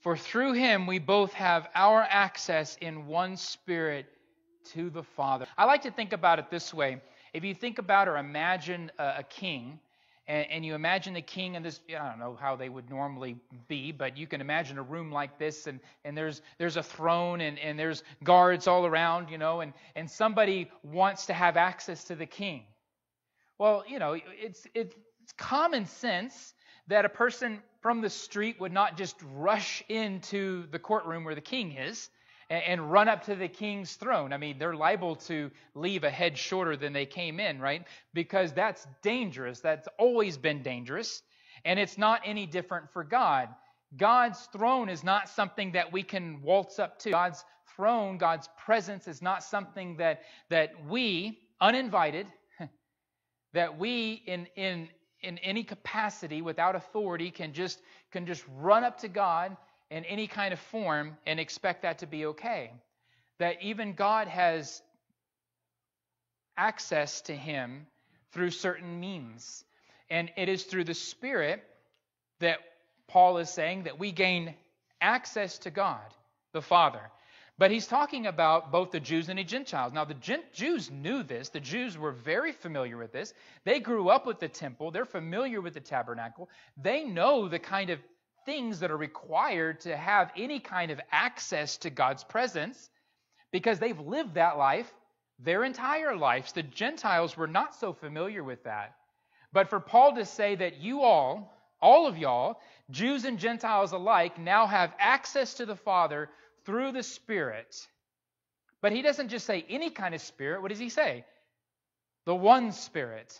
For through him we both have our access in one Spirit to the Father. I like to think about it this way. If you think about or imagine a king, and you imagine the king in this, I don't know how they would normally be, but you can imagine a room like this, and there's a throne, and there's guards all around, and somebody wants to have access to the king. Well, it's common sense that a person from the street would not just rush into the courtroom where the king is and run up to the king's throne. I mean, they're liable to leave a head shorter than they came in, right? Because that's dangerous. That's always been dangerous. And it's not any different for God. God's throne is not something that we can waltz up to. God's throne, God's presence is not something that we, uninvited, that we in any capacity without authority can just run up to God in any kind of form and expect that to be okay. That even God has access to him through certain means. And it is through the Spirit that Paul is saying that we gain access to God, the Father. But he's talking about both the Jews and the Gentiles. Now, the Jews knew this. The Jews were very familiar with this. They grew up with the temple. They're familiar with the tabernacle. They know the kind of things that are required to have any kind of access to God's presence because they've lived that life their entire lives. The Gentiles were not so familiar with that. But for Paul to say that you all of y'all, Jews and Gentiles alike, now have access to the Father through the Spirit. But he doesn't just say any kind of Spirit. What does he say? The one Spirit.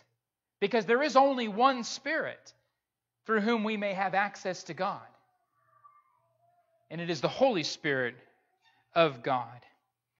Because there is only one Spirit through whom we may have access to God. And it is the Holy Spirit of God.